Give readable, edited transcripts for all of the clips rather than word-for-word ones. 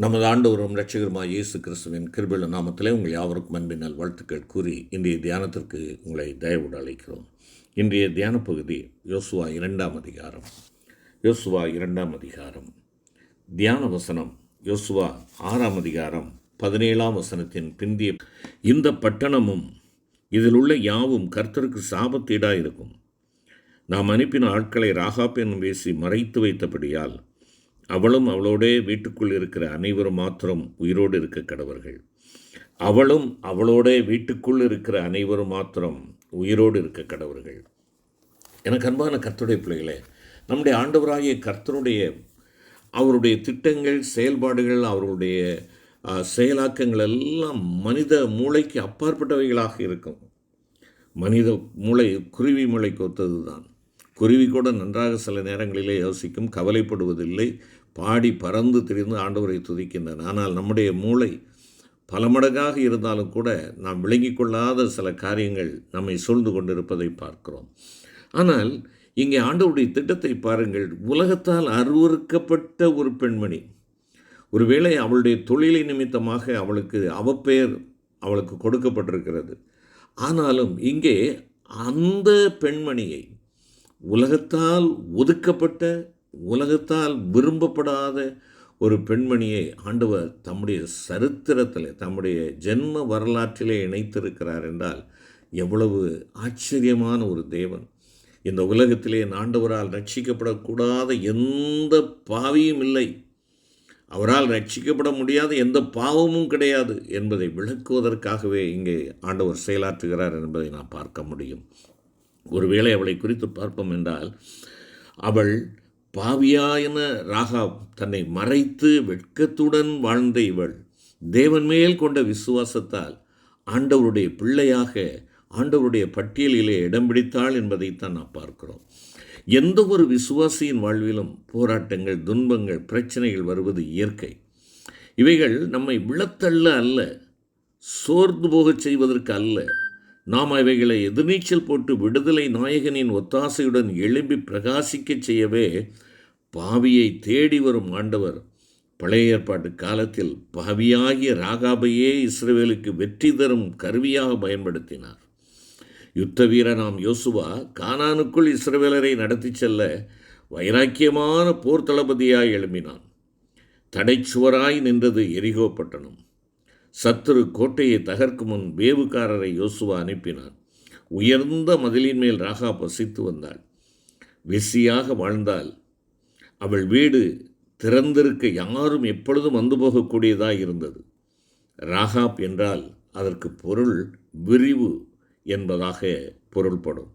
நமது ஆண்டவரும் இரட்சகருமாய் இயேசு கிறிஸ்துவின் கிருபையுள்ள நாமத்திலே உங்கள் யாவருக்கும் அன்பின் வாழ்த்துக்கள் கூறி இன்றைய தியானத்திற்கு உங்களை தயவுடன் அழைக்கிறோம். இன்றைய தியான பகுதி யோசுவா 2ஆம் அதிகாரம். யோசுவா 2ஆம் அதிகாரம் தியான வசனம் யோசுவா 6ஆம் அதிகாரம் 17ஆம் வசனத்தின் பிந்திய இந்த பட்டணமும் இதில் உள்ள யாவும் கர்த்தருக்கு சாபத்தீடாக இருக்கும். நாம் அனுப்பின ஆட்களை ராகாப் என்னும் பேசி மறைத்து வைத்தபடியால் அவளும் அவளோடே வீட்டுக்குள் இருக்கிற அனைவரும் மாத்திரம் உயிரோடு இருக்க கடவர்கள். அவளும் அவளோடே வீட்டுக்குள் இருக்கிற அனைவரும் மாத்திரம் உயிரோடு இருக்க கடவர்கள். எனக்கு அன்பான கர்த்தருடைய பிள்ளைகளே, நம்முடைய ஆண்டவராகிய கர்த்தருடைய அவருடைய திட்டங்கள், செயல்பாடுகள், அவருடைய செயலாக்கங்கள் எல்லாம் மனித மூளைக்கு அப்பாற்பட்டவைகளாக இருக்கும். மனித மூளை குருவி மூளைக்கு ஒத்தது தான். குருவி கூட நன்றாக சில நேரங்களிலே யோசிக்கும், கவலைப்படுவதில்லை, பாடி பறந்து திரிந்து ஆண்டவரை துதிக்கின்றன. ஆனால் நம்முடைய மூளை பல மடங்காக இருந்தாலும் கூட நாம் விளங்கிக் கொள்ளாத சில காரியங்கள் நம்மை சூழ்ந்து கொண்டிருப்பதை பார்க்கிறோம். ஆனால் இங்கே ஆண்டவருடைய திட்டத்தை பாருங்கள். உலகத்தால் அருவறுக்கப்பட்ட ஒரு பெண்மணி, ஒருவேளை அவளுடைய தொழிலை நிமித்தமாக அவளுக்கு அவப்பெயர் அவளுக்கு கொடுக்கப்பட்டிருக்கிறது. ஆனாலும் இங்கே அந்த பெண்மணியை, உலகத்தால் ஒதுக்கப்பட்ட, உலகத்தால் விரும்பப்படாத ஒரு பெண்மணியை ஆண்டவர் தம்முடைய சரித்திரத்தில், தம்முடைய ஜென்ம வரலாற்றிலே இணைத்திருக்கிறார் என்றால் எவ்வளவு ஆச்சரியமான ஒரு தேவன்! இந்த உலகத்திலே ஆண்டவரால் ரட்சிக்கப்படக்கூடாத எந்த பாவியும் இல்லை, அவரால் ரட்சிக்கப்பட முடியாத எந்த பாவமும் கிடையாது என்பதை விளக்குவதற்காகவே இங்கே ஆண்டவர் செயலாற்றுகிறார் என்பதை நாம் பார்க்க முடியும். ஒருவேளை அவளை குறித்து பார்ப்போம் என்றால், அவள் பாவியாயின ராகாப் தன்னை மறைத்து வெட்கத்துடன் வாழ்ந்த இவள் தேவன் மேல் கொண்ட விசுவாசத்தால் ஆண்டவருடைய பிள்ளையாக ஆண்டவருடைய பட்டியலிலே இடம் பிடித்தாள் என்பதைத்தான் நாம் பார்க்கிறோம். எந்த ஒரு விசுவாசியின் வாழ்விலும் போராட்டங்கள், துன்பங்கள், பிரச்சனைகள் வருவது இயற்கை. இவைகள் நம்மை விழத்தள்ள அல்ல, சோர்ந்து போகச் செய்வதற்கு அல்ல. நாம் அவைகளை எதிர்நீச்சல் போட்டு விடுதலை நாயகனின் ஒத்தாசையுடன் எழும்பி பிரகாசிக்கச் செய்யவே பாவியை தேடி வரும் ஆண்டவர் பழைய ஏற்பாட்டு காலத்தில் பாவியாகிய ராகாபையே இஸ்ரவேலுக்கு வெற்றி தரும் கருவியாக பயன்படுத்தினார். யுத்த வீரனாம் யோசுவா கானானுக்குள் இஸ்ரவேலரை நடத்தி செல்ல வைராக்கியமான போர் தளபதியாய் எழும்பினான். தடைச்சுவராய் நின்றது எரிகோ பட்டணம். சத்துரு கோட்டையை தகர்க்கும் முன் வேவுக்காரரை யோசுவா அனுப்பினார். உயர்ந்த மதிலின் மேல் ராகாப் வசித்து வந்தாள். வெசியாக வாழ்ந்தால் அவள் வீடு திறந்திருக்க யாரும் எப்பொழுதும் வந்து போகக்கூடியதாக இருந்தது. ராகாப் என்றால் அதற்கு பொருள் விரிவு என்பதாக பொருள்படும்.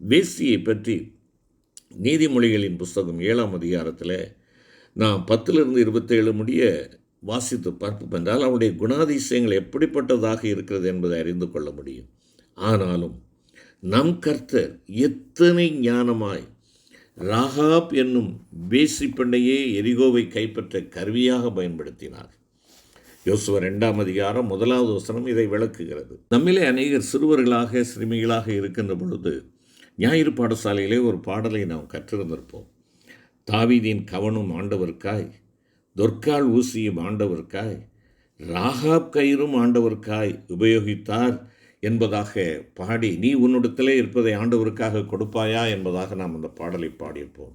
வேசியை பற்றி நீதிமொழிகளின் புஸ்தகம் 7ஆம் அதிகாரத்தில் நாம் 10 27 முடிய வாசித்து பார்ப்போம் என்றால் அவருடைய குணாதிசயங்கள் எப்படிப்பட்டதாக இருக்கிறது என்பதை அறிந்து கொள்ள முடியும். ஆனாலும் நம் கர்த்தர் எத்தனை ஞானமாய் ராகாப் என்னும் வேசி பெண்ணையே எரிகோவை கைப்பற்ற கருவியாக பயன்படுத்தினார். யோசுவா 2ஆம் அதிகாரம் 1வது வசனம் இதை விளக்குகிறது. நம்மிலே அநேகர் சிறுவர்களாக சிறுமிகளாக இருக்கின்ற பொழுது ஞாயிறு பாடசாலையிலே ஒரு பாடலை நாம் கற்றிருந்திருப்போம். தாவீதின் கவனும் ஆண்டவர்க்காய், தொற்கால் ஊசியும் ஆண்டவர்க்காய், ராகாப் கயிறும் ஆண்டவர்க்காய் உபயோகித்தார் என்பதாக பாடி, நீ உன்னிடத்திலே இருப்பதை ஆண்டவருக்காக கொடுப்பாயா என்பதாக நாம் அந்த பாடலை பாடியிருப்போம்.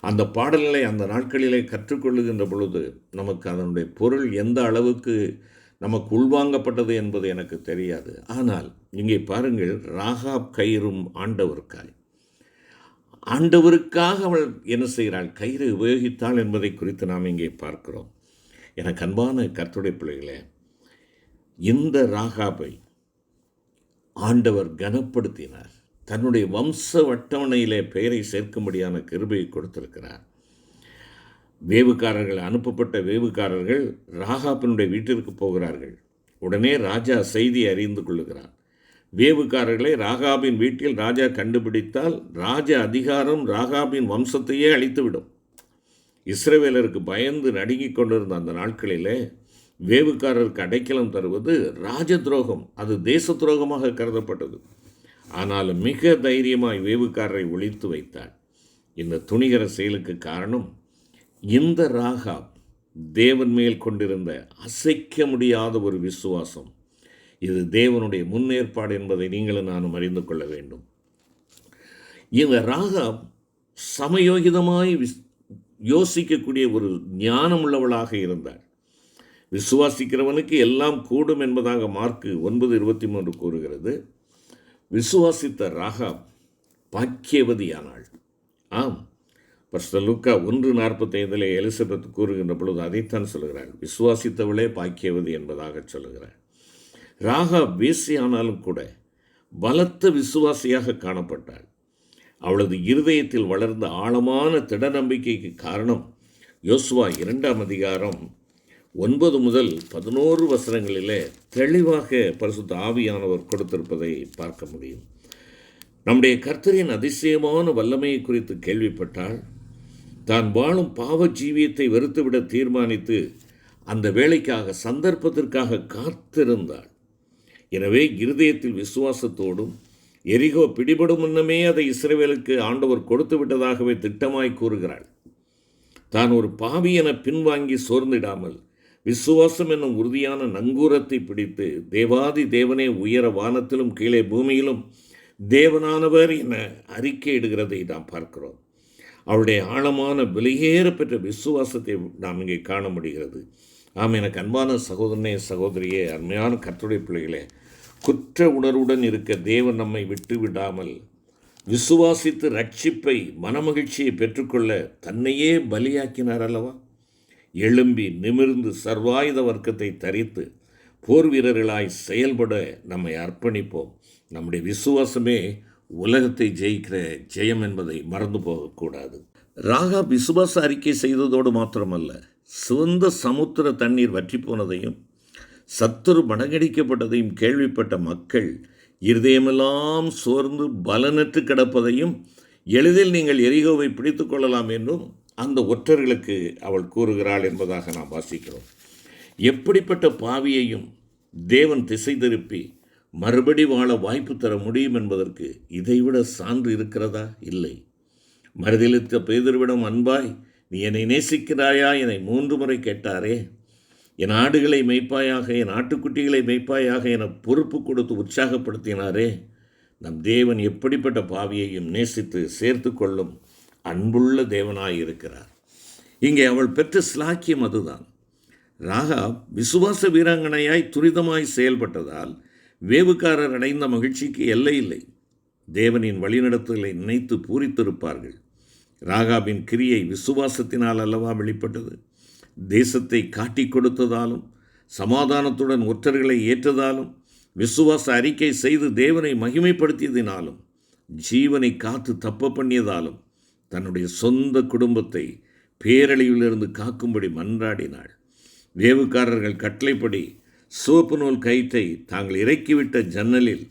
அந்த பாடல்களை அந்த நாட்களிலே கற்றுக்கொள்ளுகின்ற பொழுது நமக்கு அதனுடைய பொருள் எந்த அளவுக்கு நமக்கு உள்வாங்கப்பட்டது என்பது எனக்கு தெரியாது. ஆனால் இங்கே பாருங்கள், ராகாப் கயிறும் ஆண்டவர்க்காய், ஆண்டவருக்காக அவள் என்ன செய்கிறாள்? கயிறு உபயோகித்தாள் என்பதை குறித்து நாம் இங்கே பார்க்கிறோம். எனக்கு அன்பான கர்த்தருடைய பிள்ளைகளே, இந்த ராகாபை ஆண்டவர் கனப்படுத்தினார். தன்னுடைய வம்ச அட்டவணையிலே பெயரை சேர்க்கும்படியான கிருபையை கொடுத்திருக்கிறார். வேவுக்காரர்கள், அனுப்பப்பட்ட வேவுக்காரர்கள் ராகாபினுடைய வீட்டிற்கு போகிறார்கள். உடனே ராஜா செய்தி அறிந்து கொள்ளுகிறார். வேவுக்காரர்களை ராகாபின் வீட்டில் ராஜா கண்டுபிடித்தால் ராஜ அதிகாரம் ராகாபின் வம்சத்தையே அழித்துவிடும். இஸ்ரவேலருக்கு பயந்து நடுங்கிக் கொண்டிருந்த அந்த நாட்களிலே வேவுக்காரருக்கு அடைக்கலம் தருவது ராஜ துரோகம், அது தேச துரோகமாக கருதப்பட்டது. ஆனாலும் மிக தைரியமாய் வேவுக்காரரை ஒழித்து வைத்தாள். இந்த துணிகர செயலுக்கு காரணம் இந்த ராகாப் தேவன் மேல் கொண்டிருந்த அசைக்க முடியாத ஒரு விசுவாசம். இது தேவனுடைய முன்னேற்பாடு என்பதை நீங்களும் நானும் அறிந்து கொள்ள வேண்டும். இந்த ராகாப் சமயோகிதமாய் யோசிக்கக்கூடிய ஒரு ஞானம் உள்ளவளாக இருந்தார். விசுவாசிக்கிறவனுக்கு எல்லாம் கூடும் என்பதாக மார்க்கு 9:23 கூறுகிறது. விசுவாசித்த ராகாப் பாக்கியவதியானாள். ஆம், பரிசுத்த லூக்கா 1:45 எலிசபெத் கூறுகின்ற பொழுது அதைத்தான் சொல்கிறாள். விசுவாசித்தவளே பாக்கியவதி என்பதாக சொல்லுகிறாள். ராகாப் வேசியானாலும் கூட பலத்த விசுவாசியாக காணப்பட்டாள். அவளது இருதயத்தில் வளர்ந்த ஆழமான திட நம்பிக்கைக்கு காரணம் யோசுவா 2:9-11 தெளிவாக பரிசுத்த ஆவியானவர் கொடுத்திருப்பதை பார்க்க முடியும். நம்முடைய கர்த்தரின் அதிசயமான வல்லமையை குறித்து கேள்விப்பட்டால் தான் வாழும் பாவ ஜீவியத்தை வெறுத்துவிட தீர்மானித்து அந்த வேலைக்காக சந்தர்ப்பத்திற்காக காத்திருந்தாள். எனவே இருதயத்தில் விசுவாசத்தோடும் எரிகோ பிடிபடும் முன்னமே அதை இஸ்ரவேலுக்கு ஆண்டவர் கொடுத்து விட்டதாகவே திட்டமாய் கூறுகிறாள். தான் ஒரு பாவி என பின்வாங்கி சோர்ந்திடாமல் விசுவாசம் என்னும் உறுதியான நங்கூரத்தை பிடித்து தேவாதி தேவனே உயர வானத்திலும் கீழே பூமியிலும் தேவனானவர் என அறிக்கையிடுகிறதை நாம் பார்க்கிறோம். அவருடைய ஆழமான விலையேற பெற்ற விசுவாசத்தை நாம் இங்கே காண முடிகிறது. ஆம், எனக்கு அன்பான சகோதரனே சகோதரியே, அருமையான கர்த்தருடைய பிள்ளைகளே, குற்ற உணர்வுடன் இருக்க தேவன் நம்மை விட்டு விடாமல் விசுவாசித்து ரட்சிப்பை மனமகிழ்ச்சியை பெற்றுக்கொள்ள தன்னையே பலியாக்கினார் அல்லவா? எழும்பி நிமிர்ந்து சர்வாயுத வர்க்கத்தை தரித்து போர் வீரர்களாய் செயல்பட நம்மை அர்ப்பணிப்போம். நம்முடைய விசுவாசமே உலகத்தை ஜெயிக்கிற ஜெயம் என்பதை மறந்து போகக்கூடாது. ராகாப் விசுவாச அறிக்கை செய்ததோடு மாத்திரமல்ல, சிவந்த சமுத்திர தண்ணீர் வற்றி போனதையும் சத்துரு மடங்கடிக்கப்பட்டதையும் கேள்விப்பட்ட மக்கள் இருதயமெல்லாம் சோர்ந்து பலனற்று கிடப்பதையும் எளிதில் நீங்கள் எரிகோவை பிடித்து கொள்ளலாம் என்றும் அந்த ஒற்றர்களுக்கு அவள் கூறுகிறாள் என்பதாக நாம் வாசிக்கிறோம். எப்படிப்பட்ட பாவியையும் தேவன் திசை திருப்பி மறுபடி வாழ வாய்ப்பு தர முடியும் என்பதற்கு இதைவிட சான்று இருக்கிறதா? இல்லை. மறுதலித்த பேதுருவிடம், அன்பாய் நீ என்னை நேசிக்கிறாயா என 3 முறை கேட்டாரே, என் ஆடுகளை மேய்ப்பாயாக, என் ஆட்டுக்குட்டிகளை மேய்ப்பாயாக என பொறுப்பு கொடுத்து உற்சாகப்படுத்தினாரே. நம் தேவன் எப்படிப்பட்ட பாவியையும் நேசித்து சேர்த்து கொள்ளும் அன்புள்ள தேவனாயிருக்கிறார். இங்கே அவள் பெற்ற ஸ்லாக்கியம் அதுதான். ராகாப் விசுவாச வீராங்கனையாய் துரிதமாய் செயல்பட்டதால் வேவுக்காரர் அடைந்த மகிழ்ச்சிக்கு எல்லை இல்லை. தேவனின் வழிநடத்தலை நினைத்து பூரித்திருப்பார்கள். ராகாபின் கிரியை விசுவாசத்தினால் அல்லவா வெளிப்பட்டது. தேசத்தை காட்டிக் கொடுத்ததாலும் சமாதானத்துடன் ஒற்றர்களை ஏற்றதாலும் விசுவாச அறிக்கை செய்து தேவனை மகிமைப்படுத்தியதினாலும் ஜீவனை காத்து தப்ப பண்ணியதாலும் தன்னுடைய சொந்த குடும்பத்தை பேரழிவிலிருந்து காக்கும்படி மன்றாடினாள். வேவுக்காரர்கள் கட்டளைப்படி சிவப்பு நூல் கயிற்றை தாங்கள் இறக்கிவிட்ட ஜன்னலில்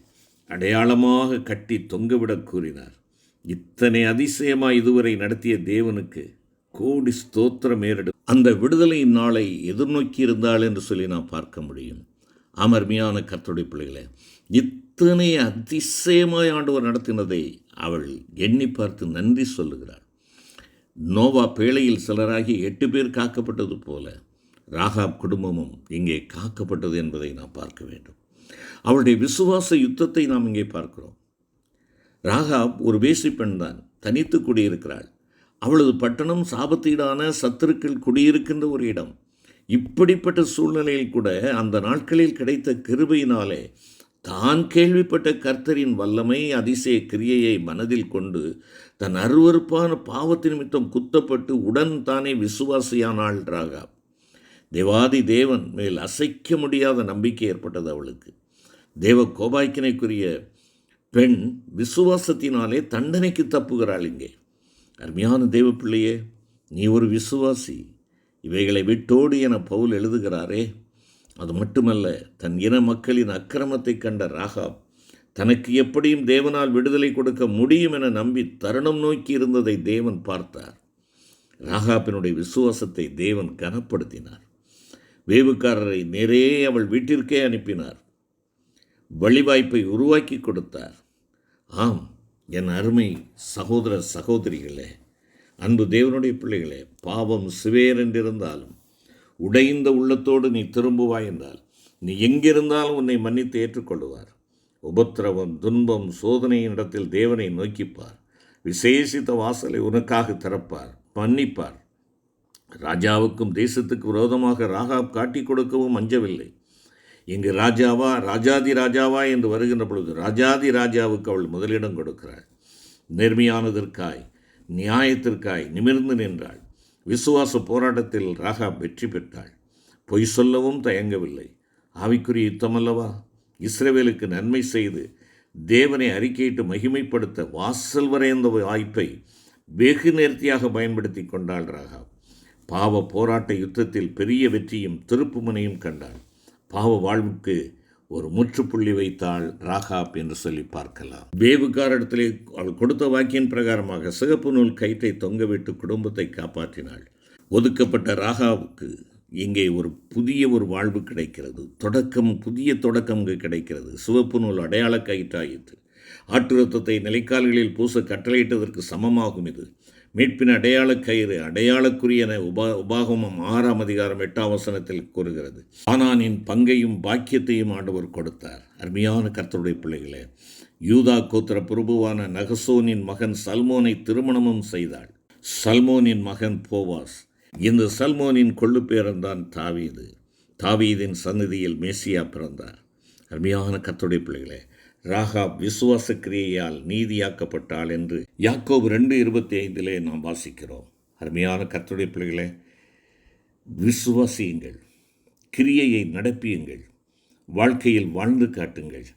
அடையாளமாக கட்டி தொங்கவிடக் கூறினார். இத்தனை அதிசயமாய் இதுவரை நடத்திய தேவனுக்கு கோடி ஸ்தோத்திரம் ஏறிடும். அந்த விடுதலையின் நாளை எதிர்நோக்கி இருந்தாள் என்று சொல்லி நாம் பார்க்க முடியும். அமர்மையான கர்த்தருடைய பிள்ளைகளே, இத்தனை அதிசயமாய் ஆண்டவர் நடத்தினதை அவள் எண்ணி பார்த்து நன்றி சொல்லுகிறாள். நோவா பேழையில் சிலராகி 8 பேர் காக்கப்பட்டது போல ராகாப் குடும்பமும் இங்கே காக்கப்பட்டது என்பதை நாம் பார்க்க வேண்டும். அவளுடைய விசுவாச யுத்தத்தை நாம் இங்கே பார்க்கிறோம். ராகாப் ஒரு வேசி பெண் தான், தனித்து குடியிருக்கிறாள். அவளது பட்டணம் சாபத்தீடான சத்துருக்கள் குடியிருக்கின்ற ஒரு இடம். இப்படிப்பட்ட சூழ்நிலையில் கூட அந்த நாட்களில் கிடைத்த கிருபையினாலே தான் கேள்விப்பட்ட கர்த்தரின் வல்லமை அதிசய கிரியையை மனதில் கொண்டு தன் அருவருப்பான பாவத்தின் நிமித்தம் குத்தப்பட்டு உடன் தானே விசுவாசியானாள் ராகாப். தேவாதி தேவன் மேல் அசைக்க முடியாத நம்பிக்கை ஏற்பட்டது அவளுக்கு. தேவ கோபாய்க்கினைக்குரிய பெண் விசுவாசத்தினாலே தண்டனைக்கு தப்புகிறாள். இங்கே அருமையான தேவ பிள்ளையே, நீ ஒரு விசுவாசி. இவைகளை விட்டோடு என பவுல் எழுதுகிறாரே. அது மட்டுமல்ல, தன் இன மக்களின் அக்கிரமத்தை கண்ட ராகாப் தனக்கு எப்படியும் தேவனால் விடுதலை கொடுக்க முடியும் என நம்பி தருணம் நோக்கி இருந்ததை தேவன் பார்த்தார். ராகாப்பினுடைய விசுவாசத்தை தேவன் கனப்படுத்தினார். வேவுக்காரரை நேரே அவள் வீட்டிற்கே அனுப்பினார். வழிவாய்ப்பை உருவாக்கி கொடுத்தார். ஆம், என் அருமை சகோதர சகோதரிகளே, அன்பு தேவனுடைய பிள்ளைகளே, பாவம் சிவேரென்றிருந்தாலும் உடைந்த உள்ளத்தோடு நீ திரும்புவாய் என்றால் நீ எங்கிருந்தாலும் உன்னை மன்னித்து ஏற்றுக்கொள்ளுவார். உபத்திரவம், துன்பம், சோதனையின் இடத்தில் தேவனை நோக்கிப்பார். விசேஷித்த வாசலை உனக்காக திறப்பார், மன்னிப்பார். ராஜாவுக்கும் தேசத்துக்கு விரோதமாக ராகாப் காட்டி கொடுக்கவும் அஞ்சவில்லை. இங்கு ராஜாவா, ராஜாதி ராஜாவா என்று வருகின்ற பொழுது ராஜாதி ராஜாவுக்கு அவள் முதலிடம் கொடுக்கிறாள். நேர்மையானதற்காய், நியாயத்திற்காய் நிமிர்ந்து நின்றாள். விசுவாச போராட்டத்தில் ராகாப் வெற்றி பெற்றாள். பொய் சொல்லவும் தயங்கவில்லை. ஆவிக்குரிய யுத்தமல்லவா? இஸ்ரவேலுக்கு நன்மை செய்து தேவனை அறிக்கையிட்டு மகிமைப்படுத்த வாசல் வரைந்த வாய்ப்பை வெகு நேர்த்தியாக பயன்படுத்தி கொண்டாள் ராகாப். பாவ போராட்ட யுத்தத்தில் பெரிய வெற்றியும் திருப்புமுனையும் கண்டாள். பாவ வாழ்வுக்கு ஒரு முற்றுப்புள்ளி வைத்தாள் ராகாப் என்று சொல்லி பார்க்கலாம். வேவுக்காரிடத்திலே அவள் கொடுத்த வாக்கியின் பிரகாரமாக சிகப்பு நூல் கயிற்றை தொங்கவிட்டு குடும்பத்தை காப்பாற்றினாள். ஒதுக்கப்பட்ட ராகாவுக்கு இங்கே ஒரு புதிய வாழ்வு கிடைக்கிறது. புதிய தொடக்கம் இங்கு கிடைக்கிறது. சிவப்பு நூல் அடையாள கயிற்றாயிற்று. ஆட்டு ரத்தத்தை நிலைக்கால்களில் பூச கட்டளையிட்டதற்கு சமமாகும் இது. மீட்பின் அடையாள கயிறு, அடையாளக்குரியன உபாகமம் 6ஆம் அதிகாரம் 8ஆம் வசனத்தில் கூறுகிறது. ஆனானின் பங்கையும் பாக்கியத்தையும் ஆண்டவர் கொடுத்தார். அருமையான கர்த்தருடைய பிள்ளைகளே, யூதா கோத்திர பிரபுவான நகசோனின் மகன் சல்மோனை திருமணமும் செய்தாள். சல்மோனின் மகன் போவாஸ். இந்த சல்மோனின் கொள்ளு பேரன்தான் தாவீது. தாவீதின் சந்நிதியில் மேசியா பிறந்தார். அருமையான கர்த்தருடைய பிள்ளைகளே, ராகாப் விசுவாச கிரியையால் நீதியாக்கப்பட்டாள் என்று யாக்கோபு 2:25 நாம் வாசிக்கிறோம். அருமையான கர்த்தருடைய பிள்ளைகளே, விசுவாசியுங்கள், கிரியையை நடப்பியுங்கள், வாழ்க்கையில் வாழ்ந்து காட்டுங்கள்.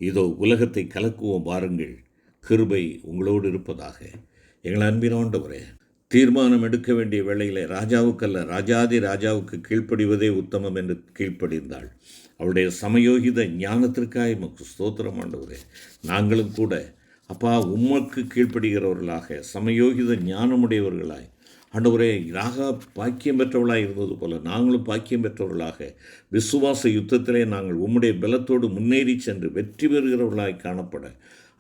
இதோ உலகத்தை கலக்குவோம் வாருங்கள், கிருபை உங்களோடு இருப்பதாக. எங்கள் அன்பின் ஆண்டவரே, தீர்மானம் எடுக்க வேண்டிய வேளையில் ராஜாவுக்கல்ல ராஜாதி ராஜாவுக்கு கீழ்ப்படிவதே உத்தமம் என்று கீழ்ப்படிந்தாள். அவளுடைய சமயோகித ஞானத்திற்காக உமக்கு ஸ்தோத்திரம் ஆண்டவரே. நாங்களும் கூட அப்பா உமக்கு கீழ்ப்படுகிறவர்களாக, சமயோகித ஞானமுடையவர்களாய் ஆண்டவரே, ராகாப் பாக்கியம் பெற்றவர்களாக இருந்தது போல நாங்களும் பாக்கியம் பெற்றவர்களாக விசுவாச யுத்தத்திலே நாங்கள் உம்முடைய பலத்தோடு முன்னேறி சென்று வெற்றி பெறுகிறவர்களாய் காணப்பட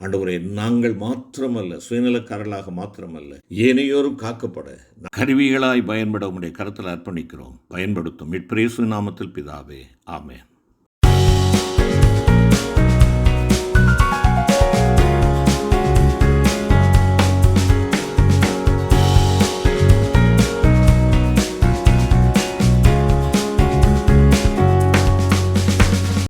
ஆண்டவரே, நாங்கள் மாத்திரமல்ல, சுயநலக்காரர்களாக மாத்திரமல்ல, ஏனையோரும் காக்கப்பட கருவிகளாய் பயன்பட உம்முடைய கருத்தில் அர்ப்பணிக்கிறோம். பயன்படுத்தும் மீட்பு இயேசு நாமத்தில் பிதாவே, ஆமென்.